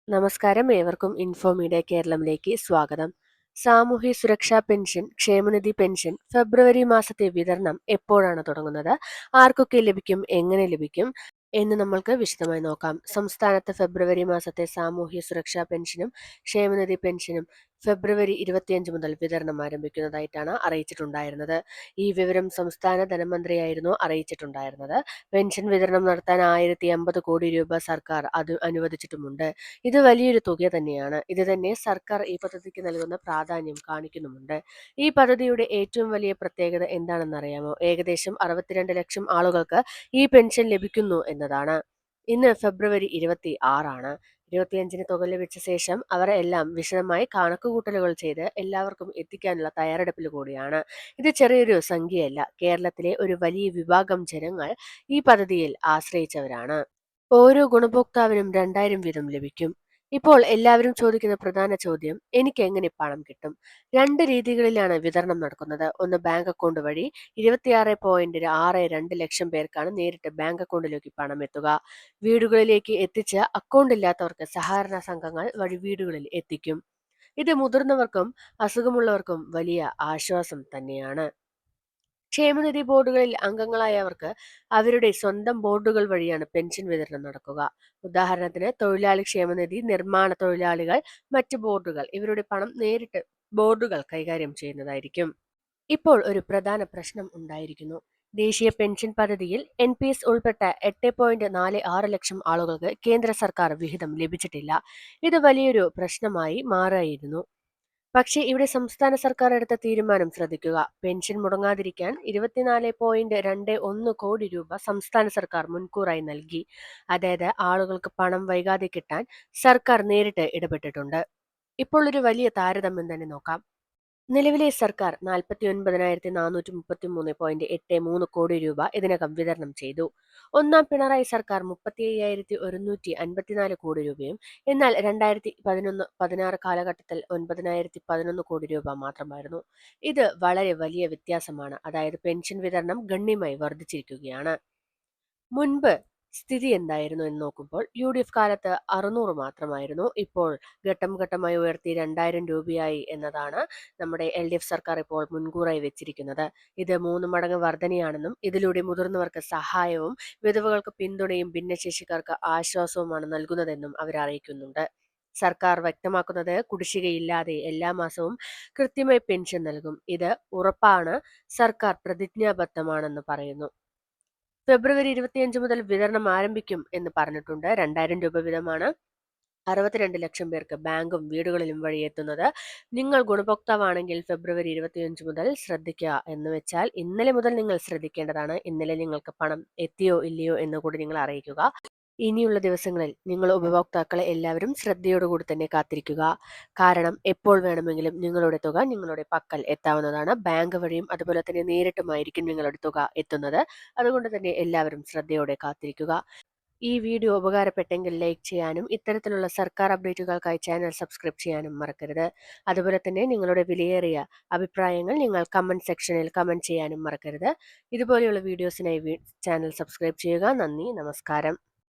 നമസ്കാരം, ഏവർക്കും info media കേരളത്തിലേക്ക് സ്വാഗതം. സാമൂഹ്യ സുരക്ഷാ പെൻഷൻ, ക്ഷേമനിധി പെൻഷൻ ഫെബ്രുവരി മാസത്തെ വിതരണം എപ്പോഴാണ് തുടങ്ങുന്നത്, ആർക്കൊക്കെ ലഭിക്കും, എങ്ങനെ ലഭിക്കും എന്ന് നമ്മൾക്ക് വിശദമായി നോക്കാം. സംസ്ഥാനത്ത് ഫെബ്രുവരി മാസത്തെ സാമൂഹ്യ സുരക്ഷാ പെൻഷനും ക്ഷേമനിധി പെൻഷനും ഫെബ്രുവരി 25 മുതൽ വിതരണം ആരംഭിക്കുന്നതായിട്ടാണ് അറിയിച്ചിട്ടുണ്ടായിരുന്നത്. ഈ വിവരം സംസ്ഥാന ധനമന്ത്രിയായിരുന്നു അറിയിച്ചിട്ടുണ്ടായിരുന്നത്. പെൻഷൻ വിതരണം നടത്താൻ 1050 കോടി രൂപ സർക്കാർ അത് അനുവദിച്ചിട്ടുമുണ്ട്. ഇത് വലിയൊരു തുക തന്നെയാണ്. ഇത് തന്നെ സർക്കാർ ഈ പദ്ധതിക്ക് നൽകുന്ന പ്രാധാന്യം കാണിക്കുന്നുമുണ്ട്. ഈ പദ്ധതിയുടെ ഏറ്റവും വലിയ പ്രത്യേകത എന്താണെന്നറിയാമോ? ഏകദേശം 62 ലക്ഷം ആളുകൾക്ക് ഈ പെൻഷൻ ലഭിക്കുന്നു എന്നതാണ്. ഇന്ന് ഫെബ്രുവരി 26 25 തുക ലഭിച്ച ശേഷം അവർ എല്ലാം വിശദമായി കണക്കുകൂട്ടലുകൾ ചെയ്ത് എല്ലാവർക്കും എത്തിക്കാനുള്ള തയ്യാറെടുപ്പിൽ കൂടിയാണ്. ഇത് ചെറിയൊരു സംഖ്യയല്ല. കേരളത്തിലെ ഒരു വലിയ വിഭാഗം ജനങ്ങൾ ഈ പദ്ധതിയിൽ ആശ്രയിച്ചവരാണ്. ഓരോ ഗുണഭോക്താവിനും 2000 വീതം ലഭിക്കും. ഇപ്പോൾ എല്ലാവരും ചോദിക്കുന്ന പ്രധാന ചോദ്യം, എനിക്ക് എങ്ങനെ പണം കിട്ടും? രണ്ട് രീതികളിലാണ് വിതരണം നടക്കുന്നത്. ഒന്ന് ബാങ്ക് അക്കൗണ്ട് വഴി. 26.62 ലക്ഷം പേർക്കാണ് നേരിട്ട് ബാങ്ക് അക്കൗണ്ടിലേക്ക് പണം എത്തുക. വീടുകളിലേക്ക് എത്തിച്ച് അക്കൗണ്ട് ഇല്ലാത്തവർക്ക് സഹകരണ സംഘങ്ങൾ വഴി വീടുകളിൽ എത്തിക്കും. ഇത് മുതിർന്നവർക്കും അസുഖമുള്ളവർക്കും വലിയ ആശ്വാസം തന്നെയാണ്. ക്ഷേമനിധി ബോർഡുകളിൽ അംഗങ്ങളായവർക്ക് അവരുടെ സ്വന്തം ബോർഡുകൾ വഴിയാണ് പെൻഷൻ വിതരണം നടക്കുക. ഉദാഹരണത്തിന് തൊഴിലാളി ക്ഷേമനിധി, നിർമ്മാണ തൊഴിലാളികൾ, മറ്റ് ബോർഡുകൾ ഇവരുടെ പണം നേരിട്ട് ബോർഡുകൾ കൈകാര്യം ചെയ്യുന്നതായിരിക്കും. ഇപ്പോൾ ഒരു പ്രധാന പ്രശ്നം ഉണ്ടായിരിക്കുന്നു. ദേശീയ പെൻഷൻ പദ്ധതിയിൽ NPS ഉൾപ്പെട്ട 8.46 ലക്ഷം ആളുകൾക്ക് കേന്ദ്ര സർക്കാർ വിഹിതം ലഭിച്ചിട്ടില്ല. ഇത് വലിയൊരു പ്രശ്നമായി മാറിയിരുന്നു. പക്ഷേ ഇവിടെ സംസ്ഥാന സർക്കാർ എടുത്ത തീരുമാനം ശ്രദ്ധിക്കുക. പെൻഷൻ മുടങ്ങാതിരിക്കാൻ 24.21 കോടി രൂപ സംസ്ഥാന സർക്കാർ മുൻകൂറായി നൽകി. അതായത് ആളുകൾക്ക് പണം വൈകാതെ കിട്ടാൻ സർക്കാർ നേരിട്ട് ഇടപെട്ടിട്ടുണ്ട്. ഇപ്പോൾ ഒരു വലിയ താരതമ്യം തന്നെ നോക്കാം. നിലവിലെ സർക്കാർ 49,433.83 കോടി രൂപ ഇതിനകം വിതരണം ചെയ്തു. ഒന്നാം പിണറായി സർക്കാർ 35,154 കോടി രൂപയും, എന്നാൽ 2011-16 കാലഘട്ടത്തിൽ 9,011 കോടി രൂപ മാത്രമായിരുന്നു. ഇത് വളരെ വലിയ വ്യത്യാസമാണ്. അതായത് പെൻഷൻ വിതരണം ഗണ്യമായി വർദ്ധിച്ചിരിക്കുകയാണ്. മുൻപ് സ്ഥിതി എന്തായിരുന്നു എന്ന് നോക്കുമ്പോൾ UDF കാലത്ത് 600 മാത്രമായിരുന്നു. ഇപ്പോൾ ഘട്ടം ഘട്ടമായി ഉയർത്തി 2000 രൂപയായി എന്നതാണ് നമ്മുടെ LDF സർക്കാർ ഇപ്പോൾ മുൻകൂറായി വെച്ചിരിക്കുന്നത്. ഇത് 3 മടങ്ങ് വർധനയാണെന്നും ഇതിലൂടെ മുതിർന്നവർക്ക് സഹായവും വിധവകൾക്ക് പിന്തുണയും ഭിന്നശേഷിക്കാർക്ക് ആശ്വാസവുമാണ് നൽകുന്നതെന്നും അവർ അറിയിക്കുന്നുണ്ട്. സർക്കാർ വ്യക്തമാക്കുന്നത് കുടിശ്ശികയില്ലാതെ എല്ലാ മാസവും കൃത്യമായി പെൻഷൻ നൽകും. ഇത് ഉറപ്പാണ്. സർക്കാർ പ്രതിജ്ഞാബദ്ധമാണെന്ന് പറയുന്നു. ഫെബ്രുവരി 25 മുതൽ വിതരണം ആരംഭിക്കും എന്ന് പറഞ്ഞിട്ടുണ്ട്. 2000 രൂപ വീതമാണ് 62 ലക്ഷം പേർക്ക് ബാങ്കും വീടുകളിലും വഴി എത്തുന്നത്. നിങ്ങൾ ഗുണഭോക്താവാണെങ്കിൽ ഫെബ്രുവരി 25 മുതൽ ശ്രദ്ധിക്കുക. എന്ന് വെച്ചാൽ ഇന്നലെ മുതൽ നിങ്ങൾ ശ്രദ്ധിക്കേണ്ടതാണ്. ഇന്നലെ നിങ്ങൾക്ക് പണം എത്തിയോ ഇല്ലയോ എന്ന് കൂടി നിങ്ങൾ അറിയിക്കുക. ഇനിയുള്ള ദിവസങ്ങളിൽ നിങ്ങൾ ഉപഭോക്താക്കളെ എല്ലാവരും ശ്രദ്ധയോടുകൂടി തന്നെ കാത്തിരിക്കുക. കാരണം എപ്പോൾ വേണമെങ്കിലും നിങ്ങളുടെ തുക നിങ്ങളുടെ പക്കൽ എത്താവുന്നതാണ്. ബാങ്ക് വഴിയും അതുപോലെ തന്നെ നേരിട്ടുമായിരിക്കും നിങ്ങളുടെ തുക എത്തുന്നത്. അതുകൊണ്ട് തന്നെ എല്ലാവരും ശ്രദ്ധയോടെ കാത്തിരിക്കുക. ഈ വീഡിയോ ഉപകാരപ്പെട്ടെങ്കിൽ ലൈക്ക് ചെയ്യാനും ഇത്തരത്തിലുള്ള സർക്കാർ അപ്ഡേറ്റുകൾക്കായി ചാനൽ സബ്സ്ക്രൈബ് ചെയ്യാനും മറക്കരുത്. അതുപോലെ തന്നെ നിങ്ങളുടെ വിലയേറിയ അഭിപ്രായങ്ങൾ നിങ്ങൾ കമന്റ് സെക്ഷനിൽ കമന്റ് ചെയ്യാനും മറക്കരുത്. ഇതുപോലെയുള്ള വീഡിയോസിനായി ചാനൽ സബ്സ്ക്രൈബ് ചെയ്യുക. നന്ദി, നമസ്കാരം.